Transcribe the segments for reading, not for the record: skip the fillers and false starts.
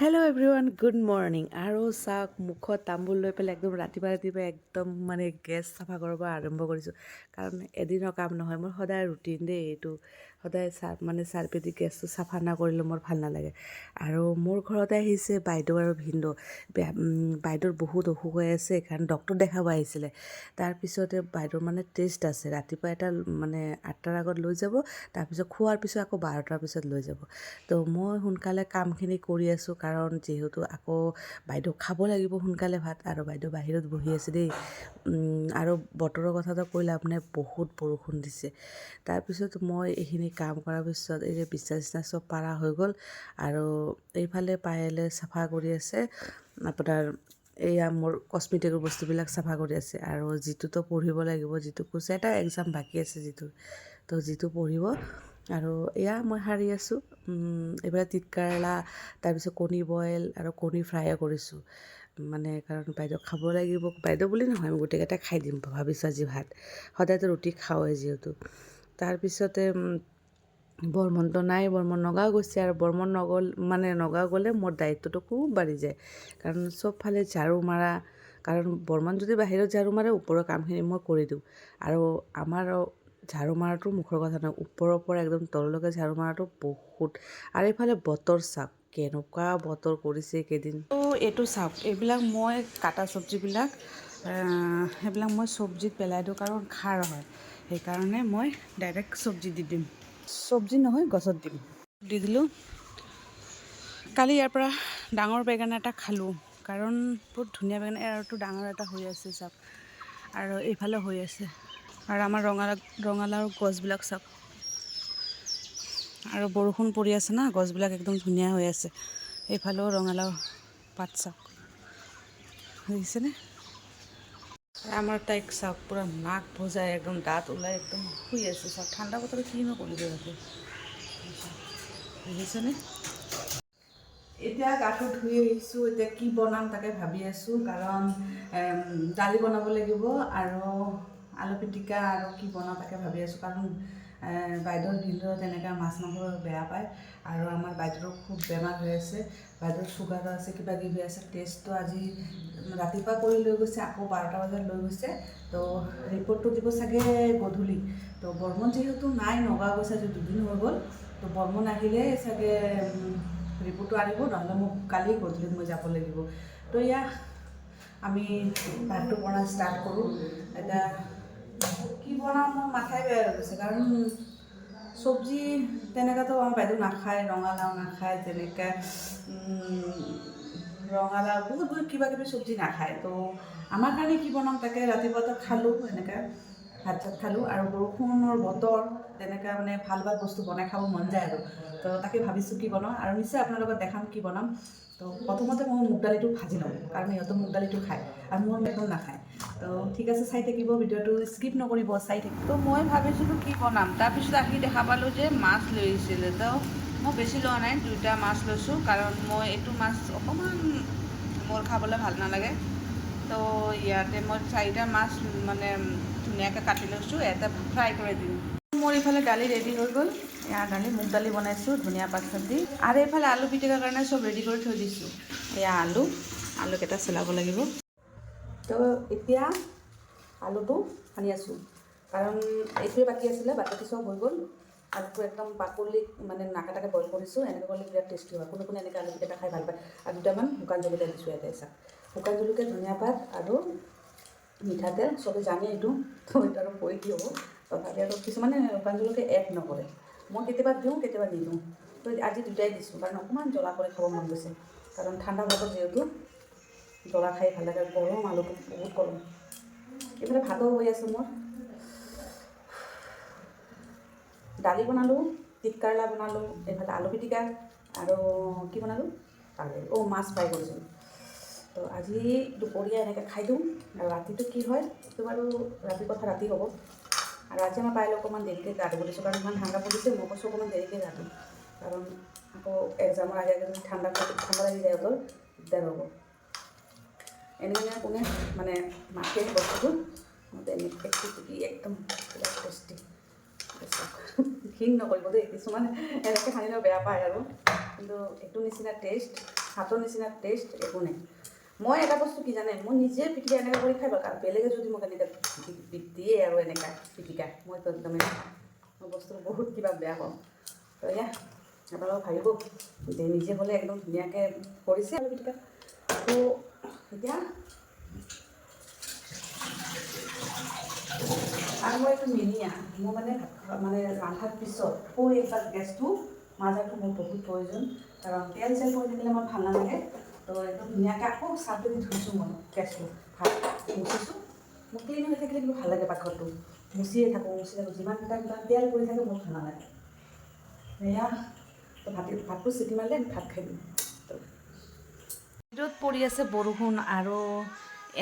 Hello' everyone good morning আৰু চাওক মুখত তামোল লৈ পেলাই একদম ৰাতিপুৱা একদম মানে গেছ চাফা কৰিব আৰম্ভ কৰিছোঁ কাৰণ এদিনৰ কাম নহয় মোৰ সদায় ৰুটিন দেই এইটো সদায় চাৰ্ফেদি গেছটো চাফা নকৰিলে মোৰ ভাল নালাগে আৰু মোৰ ঘৰতে আহিছে বাইদেউ আৰু ভিনদেউ বাইদেউৰ বহুত অসুখ হৈ আছে সেইকাৰণে ডক্তৰ দেখাব আহিছিলে তাৰপিছতে বাইদেউৰ মানে টেষ্ট আছে ৰাতিপুৱা এটা মানে 8টাৰ আগত লৈ যাব তাৰপিছত খোৱাৰ পিছত আকৌ 12টাৰ পিছত লৈ যাব তো মই সোনকালে কামখিনি কৰি আছোঁ কাৰণ যিহেতু আকৌ বাইদেউ খাব লাগিব সোনকালে ভাত আৰু বাইদেউ বাহিৰত বহি আছে দেই আৰু বতৰৰ কথাটো কৈ লাভ নাই বহুত বৰষুণ দিছে তাৰপিছত মই এইখিনি কাম কৰাৰ পিছত এই যে বিছনা চব পাৰা হৈ গ'ল আৰু এইফালে পায়েলে চাফা কৰি আছে আপোনাৰ এয়া মোৰ কচমেটিকৰ বস্তুবিলাক চাফা কৰি আছে আৰু যিটোতো পঢ়িব লাগিব যিটো কৈছে এটা এক্সাম বাকী আছে যিটো পঢ়িব আৰু এয়া মই সাৰি আছোঁ এইফালে তিতকেৰেলা তাৰপিছত কণী বইল আৰু কণী ফ্ৰাইও কৰিছোঁ মানে কাৰণ বাইদেউ খাব লাগিব বাইদেউ বুলি নহয় মই গোটেইকেইটা খাই দিম ভাবিছোঁ আজি ভাত সদায়তো ৰুটি খাওঁৱে যিহেতু তাৰপিছতে বৰ্মনটো নাই বৰ্মন নগাঁও গৈছে আৰু বৰ্মন নগাঁও গ'লে মোৰ দায়িত্বটো খুব বাঢ়ি যায় কাৰণ চবফালে ঝাৰু মাৰা কাৰণ বৰ্মন যদি বাহিৰত ঝাৰু মাৰে ওপৰৰ কামখিনি মই কৰি দিওঁ আৰু আমাৰ ঝাৰু মাৰাটো মুখৰ কথা নহয় ওপৰৰ পৰা একদম তললৈকে ঝাৰু মাৰাটো বহুত আৰু এইফালে বতৰ চাওক কেনেকুৱা বতৰ কৰিছে কেইদিন এইটো চাওক এইবিলাক মই কাটা চব্জিবিলাক সেইবিলাক মই চব্জিত পেলাই দিওঁ কাৰণ খাৰ হয় সেইকাৰণে মই ডাইৰেক্ট চব্জি দি দিম চব্জি নহয় গছত দি দিলোঁ কালি ইয়াৰ পৰা ডাঙৰ বেঙেনা এটা খালোঁ কাৰণ বহুত ধুনীয়া বেঙেনা আৰু ডাঙৰ এটা হৈ আছে চাওক আৰু এইফালে হৈ আছে আৰু আমাৰ ৰঙালাওৰ গছবিলাক চাওক আৰু বৰষুণ পৰি আছে না গছবিলাক একদম ধুনীয়া হৈ আছে এইফালেও ৰঙালাও পাত চাওক দেখিছেনে আমাৰ তাইক চাওক পূৰা নাক ভজাই একদম দাঁত ওলাই একদম শুই আছে চাওক ঠাণ্ডা বতৰত কিনো কৰিব ইয়াতে দেখিছেনে এতিয়া গাটো ধুই আহিছোঁ এতিয়া কি বনাম তাকে ভাবি আছোঁ কাৰণ দালি বনাব লাগিব আৰু আলু পিটিকা আৰু কি বনাওঁ তাকে ভাবি আছোঁ কাৰণ বাইদেউৰ ভিনদেউ তেনেকৈ মাছ মাংস বেয়া পায় আৰু আমাৰ বাইদেউৰ খুব বেমাৰ হৈ আছে বাইদেউৰ চুগাৰো আছে কিবা কিবি আছে টেষ্টটো আজি ৰাতিপুৱা কৰি লৈ গৈছে আকৌ 12টা বজাত লৈ গৈছে তো ৰিপৰ্টটো দিব চাগে গধূলি তো বৰ্মন যিহেতু নাই নগাঁও গৈছে আজি 2 দিন হৈ গ'ল তো বৰ্মন আহিলে চাগে ৰিপৰ্টটো আনিব নহ'লে মোক কালি গধূলি মই যাব লাগিব তো এয়া আমি ভাতটো বনাই ষ্টাৰ্ট কৰোঁ এতিয়া কি বনাওঁ মোৰ মাথাই বেয়া হৈ গৈছে কাৰণ চব্জি তেনেকুৱাতো আমাৰ বাইদেউ নাখায় ৰঙালাও নাখায় তেনেকৈ ৰঙালাও বহুত কিবা কিবি চব্জি নাখায় তো আমাৰ কাৰণে কি বনাম তাকে ৰাতিপুৱাতো খালোঁ এনেকৈ ভাত চাত খালোঁ আৰু বৰষুণৰ বতৰ তেনেকৈ মানে ভাল বস্তু বনাই খাব মন যায় আৰু তো তাকে ভাবিছোঁ কি বনাওঁ আৰু নিশ্চয় আপোনাৰ লগত দেখাম কি বনাম তো প্ৰথমতে মই মুগ দালিটো ভাজি লওঁ কাৰণ সিহঁতৰ মুগ দালিটো খায় আৰু মোৰ একদম নাখায় তো ঠিক আছে চাই থাকিব ভিডিঅ'টো স্কিপ নকৰিব চাই থাকিব তো মই ভাবিছিলোঁ কি বনাম তাৰপিছত আহি দেখা পালোঁ যে মাছ লৈ আহিছিলে তো মই বেছি লোৱা নাই 2টা মাছ লৈছোঁ কাৰণ মই এইটো মাছ অকণমান মোৰ খাবলৈ ভাল নালাগে তো ইয়াতে মই 4টা মাছ মানে ধুনীয়াকৈ কাটি লৈছোঁ এটা ফ্ৰাই কৰি দিম মোৰ এইফালে দালি ৰেডি হৈ গ'ল এয়া দালি মুগ দালি বনাইছোঁ ধনিয়া পাত চাত দি আৰু এইফালে আলু পিটিকাৰ কাৰণে চব ৰেডি কৰি থৈ দিছোঁ এয়া আলুকেইটা চেলাব লাগিব তো এতিয়া আলুটো সানি আছোঁ কাৰণ এইটোৱে বাকী আছিলে বাকীটো চব হৈ গ'ল আলুটো একদম বাকলি মানে নাকাটাকৈ বইল কৰিছোঁ এনেকৈ কৰিলে বিৰাট টেষ্টি হয় কোনো এনেকৈ আলুকেইটা খাই ভাল পায় আৰু 2টামান শুকান জলকীয়া দিছোঁ ইয়াতে চাওক শুকান জলকীয়া ধনিয়া পাত আৰু মিঠাতেল চবে জানে এইটো তো এইটো আৰু কৈ কি হ'ব তথাপি আৰু কিছুমানে শুকান জলকীয়া এড নকৰে মই কেতিয়াবা দিওঁ কেতিয়াবা নিদিওঁ তো আজি 2টাই দিছোঁ কাৰণ অকণমান জ্বলা কৰি খাব মন গৈছে কাৰণ ঠাণ্ডা বতৰ যিহেতু জ্বলা খাই ভাল লাগে গৰম আলুটো বহুত গৰম এইফালে ভাতো হৈ আছে মোৰ দালি বনালোঁ তিতকেৰেলা বনালোঁ এইফালে আলু পিটিকা আৰু কি বনালোঁ মাছ ফ্ৰাই কৰিছোঁ তো আজি দুপৰীয়া এনেকৈ খাই দিওঁ আৰু ৰাতিটো কি হয় এইটো বাৰু ৰাতি কথা ৰাতি হ'ব আৰু আজি মই পাৰিলে অকণমান দেৰিকৈ গা ধুব দিছোঁ কাৰণ ইমান ঠাণ্ডা পৰিছে মই কৈছোঁ অকণমান দেৰিকৈ গা ধুম কাৰণ আকৌ এক্সামৰ আগে যদি ঠাণ্ডা লাগি যায় অকল দিগদাৰ হ'ব এনেকৈ কোনে মানে মাখে বস্তুটো একদম একদম টেষ্টি ঘিণ নকৰিব দেই কিছুমান এনেকৈ সানিলেও বেয়া পায় আৰু কিন্তু এইটো নিচিনা টেষ্ট ভাতৰ নিচিনা টেষ্ট একো নাই। মই এটা বস্তু কি জানে, মই নিজে পিটিকা এনেকৈ কৰি খাই ভাল, আৰু বেলেগে যদি মোক এনেকৈ দিয়ে আৰু এনেকুৱা পিটিকা, মইতো একদমেই মই বস্তুটো বহুত কিবা বেয়া পাওঁ। তো এয়া আপোনালোকে ভাবিব যে নিজে হ'লে একদম ধুনীয়াকৈ কৰিছে আৰু পিটিকা। তো এতিয়া আৰু মই এইটো নিনিয়া, মই মানে ৰন্ধাৰ পিছত আকৌ একবাৰ গেছটো মাজাটো মোৰ বহুত প্ৰয়োজন, কাৰণ তেল চেল কৰি থাকিলে মই ভাল নালাগে। তো একদম ধুনীয়াকৈ আকৌ চাহটো দি ধুইছোঁ, মই গেছটো ভাত মুচিছোঁ। মোক ক্লিন হৈ থাকিলে কিন্তু ভাল লাগে, পাকঘৰটো মুচিয়ে থাকোঁ যিমান টাইম তেল পৰি থাকে মোৰ ভাল নালাগে। এয়া তো ভাতটো চিটি মাৰিলে ভাত খাই দিম। ৰ'দ পৰি আছে বৰষুণ, আৰু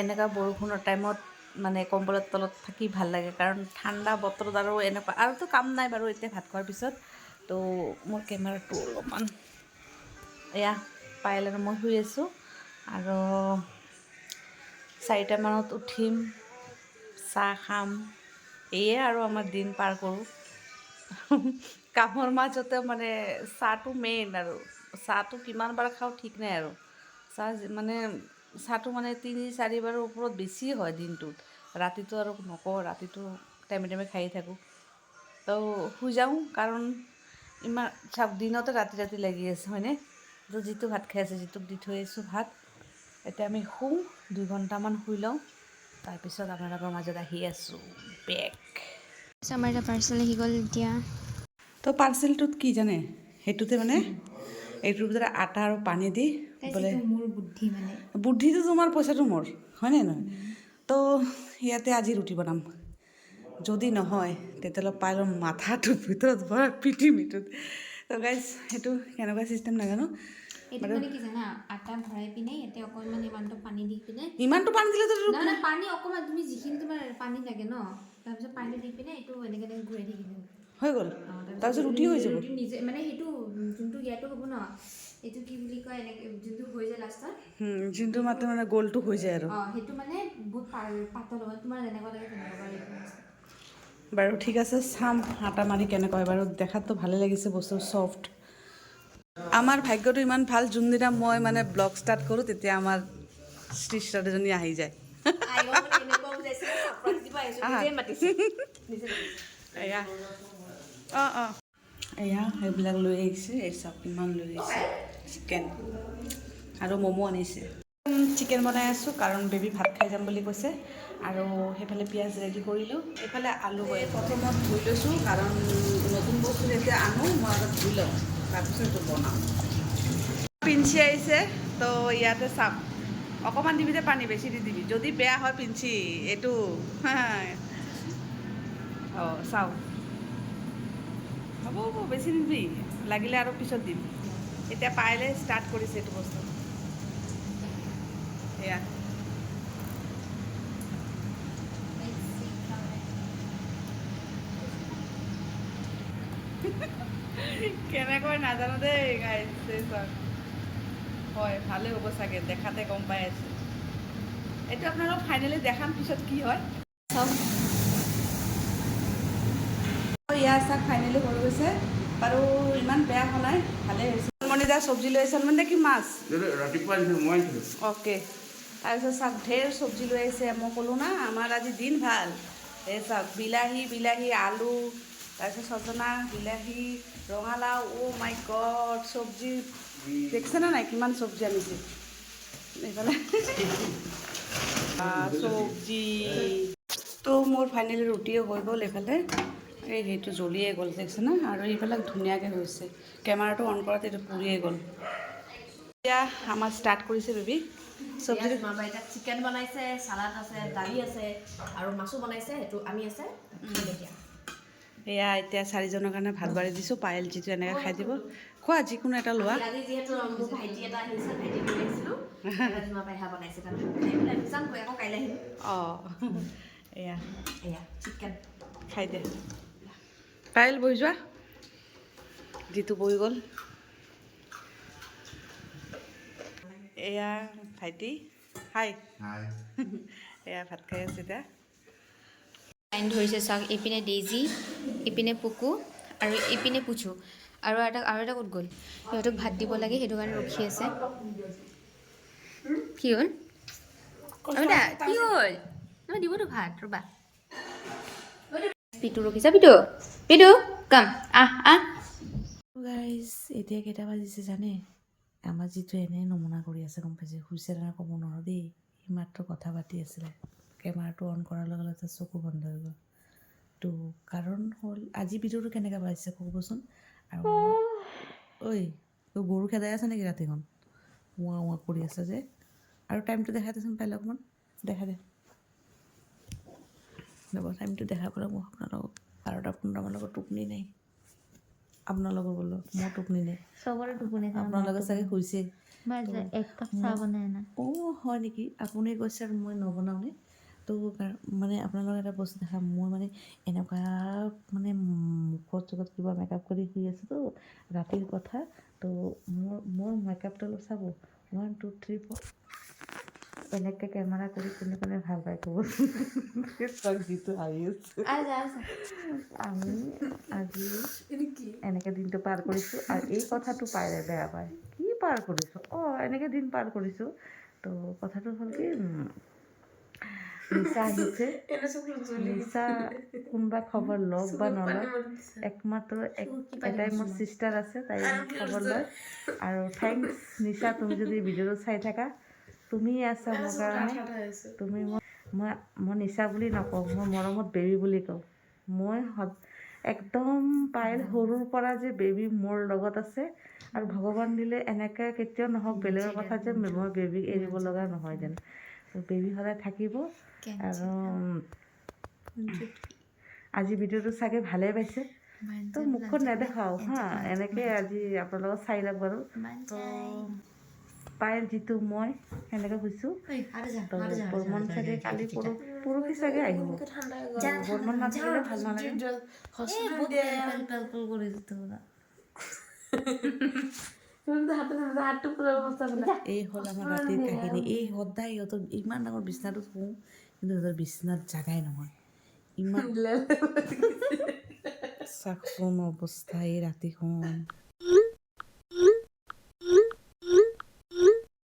এনেকুৱা বৰষুণৰ টাইমত মানে কম্বলৰ তলত থাকি ভাল লাগে, কাৰণ ঠাণ্ডা বতৰত আৰু এনেকুৱা আৰুতো কাম নাই বাৰু এতিয়া ভাত খোৱাৰ পিছত। তো মোৰ কেমেৰাটো অলপমান এয়া পায়েল আৰু মই শুই আছোঁ, আৰু 4টামানত উঠিম, চাহ খাম, এয়ে আৰু আমাৰ দিন পাৰ কৰোঁ। কামৰ মাজতে মানে চাহটো মেইন, আৰু চাহটো কিমান বাৰ খাওঁ ঠিক নাই, আৰু চাহ মানে চাহটো মানে 3-4 বাৰৰ ওপৰত বেছি হয় দিনটোত। ৰাতিটো আৰু নকওঁ, ৰাতিটো টাইমে টাইমে খায়ে থাকোঁ। তো শুই যাওঁ, কাৰণ ইমান চাওক দিনতে ৰাতি লাগি আছে হয়নে। তো যিটো ভাত খাই আছে, যিটোক দি থৈ আহিছোঁ ভাত, এতিয়া আমি শুওঁ, 2 ঘণ্টামান শুই লওঁ, তাৰপিছত আপোনালোকৰ মাজত আহি আছোঁ বেক। আমাৰ এটা পাৰ্চেল আহি গ'ল এতিয়া। তো পাৰ্চেলটোত কি জানে, সেইটোতে মানে এইটোৰ ভিতৰত আটা আৰু পানী দি বোলে, মোৰ বুদ্ধি মানে বুদ্ধিটো তোমাৰ পইচাটো মোৰ, হয়নে নহয়। তো ইয়াতে আজি ৰুটি বনাম, যদি নহয় তেতিয়াহ'লে পায়েলৰ মাথাটোৰ ভিতৰত ভৰাই পিটিম এইটোত। তো গাইজ সেইটো কেনেকুৱা চিষ্টেম নাজানো। এইটো মানে কি জানা, আটা ভৰাই পিনে ইয়াতে অকণমান ইমানটো পানী দি পিনে, ইমানটো পানী দিলেতো নহয় পানী অকণমান, তুমি যিখিনি তোমাৰ পানী লাগে ন, তাৰপিছত পানী দি পিনে এইটো এনেকৈ ঘূৰাই থাকিলে হৈ গ'ল, তাৰপিছত ৰুটি হৈ যাব। ৰুটি নিজে মানে সেইটো যোনটো ইয়াতো হ'ব ন, এইটো কি বুলি কয়, এনেকৈ যোনটো হৈ যায় লাষ্টত, যোনটো মাত্ৰ মানে গ'লটো হৈ যায় আৰু। সেইটো মানে বহুত পাতল হয়, তোমাৰ যেনেকুৱা লাগে তেনেকুৱা। বাৰু ঠিক আছে, চাম আটা মাৰি কেনেকুৱা হয়। বাৰু দেখাততো ভালে লাগিছে, বস্তু ছফ্ট। আমাৰ ভাগ্যটো ইমান ভাল, যোনদিনা মই মানে ব্লগ ষ্টাৰ্ট কৰোঁ তেতিয়া আমাৰ সিষ্টাৰজনী আহি যায়। এয়া অঁ এয়া সেইবিলাক লৈ আহিছে, এই চব ইমান লৈ আহিছে, চিকেন আৰু ম'ম' আনিছে। চিকেন বনাই আছোঁ, কাৰণ বেবী ভাত খাই যাম বুলি কৈছে, আৰু সেইফালে পিঁয়াজ ৰেডি কৰিলোঁ, এইফালে আলু প্ৰথমত ধুই লৈছোঁ, কাৰণ নতুন বস্তু যেতিয়া আনো মই আগত ধুই লওঁ, তাৰপিছত এইটো বনাওঁ। পিঞ্চি আহিছে, তো ইয়াতে চাম, অকণমান দিবি যে পানী, বেছি দি দিবি, যদি বেয়া হয় পিঞ্চি এইটো অঁ চাওঁ, হ'ব বেছি নিদিবি, লাগিলে আৰু পিছত দিম। এতিয়া পায়েলে ষ্টাৰ্ট কৰিছে এইটো বস্তু, এয়া কেনেকৈ নাজানো দেই গাইছে চাওক, হয় ভালেই হ'ব চাগে, দেখাতে গম পাই আছোঁ। এইটো আপোনালোকক ফাইনেলি দেখাম পিছত কি হয় চাওক। ইয়াৰ চাওক ফাইনেলি হৈ গৈছে, বাৰু ইমান বেয়া হোৱা নাই, ভালেই হৈছে। মণিদা চব্জি লৈ আহিছে, মানে কি মাছ ৰাতিপুৱা মই অ'কে। তাৰপিছত চাওক ঢেৰ চব্জি লৈ আহিছে, মই ক'লোঁ না আমাৰ আজি দিন ভাল। এই চাওক বিলাহী, আলু, তাৰপিছত ছজনা, বিলাহী, ৰঙালাও, অ' মাই গড, চব্জি দেখিছেনে নাই কিমান চব্জি আনিছে। এইফালে চব্জি, তো মোৰ ফাইনেলি ৰুটিও হৈ গ'ল, এইফালে এই সেইটো জ্বলিয়ে গ'ল দেখিছে না, আৰু এইবিলাক ধুনীয়াকৈ হৈছে, কেমেৰাটো অন কৰাত এইটো পুৰিয়ে গ'ল। এতিয়া আমাৰ ষ্টাৰ্ট কৰিছে বেবী চব্জি। এতিয়া চিকেন বনাইছে, চালাড আছে, দালি আছে, আৰু মাছো বনাইছে, সেইটো আমি আছে এতিয়া। এয়া এতিয়া 4জনৰ কাৰণে ভাত বাঢ়ি দিছোঁ, পায়েল যিটো এনেকৈ খাই দিব, খোৱা যিকোনো এটা লোৱা। আজি যিহেতু মোৰ ভাইটি এটা আহিছে, ভাইটি লৈ আহিছিলোঁ, জোমা পাইহা বনাইছে, যামগৈ আকৌ কাইলৈ আহিম। অঁ এয়া চিকেন খাই দে, পায়েল বহি যোৱা, যিটো বহি গ'ল। এয়া ভাইটি, হাই এয়া ভাত খাই আছে এতিয়া। লাইন ধৰিছে চাওক, ইপিনে ডেইজি, ইপিনে পুকু, আৰু ইপিনে পুচু। আৰু এটা ক'ত গ'ল? সিহঁতক ভাত দিব লাগে, সেইটো কাৰণে ৰখি আছে। কি হ'ল? অমিতা কি হ'ল? নহয় দিবতো ভাত, ৰ'বা। পিটু ৰখিছা, পিটু কাম আহ। গাইজ এতিয়া কেইটা বাজিছে জানে? আমাৰ যিটো এনেই নমুনা কৰি আছে গম পাইছে, শুইছে তেনে ক'ব নোৱাৰোঁ দেই। সি মাত্ৰ কথা পাতি আছিলে, কেমেৰাটো অন কৰাৰ লগে লগে তাৰ চকু বন্ধ হৈ গ'ল। তো কাৰণ হ'ল আজি ভিডিঅ'টো কেনেকৈ বাজিছে ক'বচোন। আৰু ঐ তই গৰু খেদাই আছে নেকি ৰাতিখন? উৱা কৰি আছে যে। আৰু টাইমটো দেখাই দেচোন পাৰিলে অকণমান দেখা দে। ৰ'ব টাইমটো দেখাই পেলাই মই আপোনালোকক 12:15 লগত টোপনি নাই। আপোনালোকৰ বোলো মোৰ টোপনি নাই। চবৰে টোপনি আপোনালোকে চাগে শুইছে। এক কাপ চাহ বনাই আনা। অঁ হয় নেকি? আপুনি কৈছে আৰু মই নবনাওঁনে? তো মানে আপোনালোকে এটা বস্তু দেখা, মই মানে এনেকুৱা মানে মুখত চুখত কিবা মেকআপ কৰি শুই আছোঁতো ৰাতিৰ কথা। তো মোৰ মেকআপটো অলপ চাব। 1 2 3 4 এনেকৈ কেমেৰা কৰি কোনে ভাল পায় ক'বচোন। যিটো হাঁহি আছে। আমি আজি এনেকৈ দিনটো পাৰ কৰিছোঁ। আৰু এই কথাটো পাইলে বেয়া পায়, কি পাৰ কৰিছোঁ? এনেকৈ দিন পাৰ কৰিছোঁ। তো কথাটো হ'ল কি, নিশা আহিছে। নিশা কোনোবা খবৰ লওক বা নলওক, একমাত্ৰ এটাই মোৰ ছিষ্টাৰ আছে, তাই খবৰ লয়। আৰু থেংকছ নিশা, তুমি যদি ভিডিঅ'টো চাই থাকা, তুমি আছা মোৰ কাৰণে। তুমি মই নিশা বুলি নকওঁ, মই মৰমত বেবী বুলি কওঁ। মই একদম পাইল সৰুৰ পৰা যে বেবী মোৰ লগত আছে। আৰু ভগৱান দিলে এনেকৈ কেতিয়াও নহওক, বেলেগৰ কথা যে মই বেবীক এৰিব লগা নহয় যেন। বেবী সদায় থাকিব। আৰু আজি ভিডিঅ'টো চাগে ভালেই পাইছে। তো মুখখন নেদেখাওঁ হা, এনেকৈ আজি আপোনালোকক চাই লওক বাৰু। তো পাইল যিটো মই সেনেকৈ শুইছোঁ। তো বৰ্মন চাগে কালি পৰহি চাগে আহিব। বৰ্মন নাথাকিলে ভাল নালাগে। এই হ'ল আমাৰ ৰাতিৰ কাহিনী। এই সদায় সিহঁতৰ ইমান ডাঙৰ বিচনাটোত শুওঁ, কিন্তু সিহঁতৰ বিচনাত জাগাই নহয়। ইমান চাচোন অৱস্থা এই ৰাতিখন।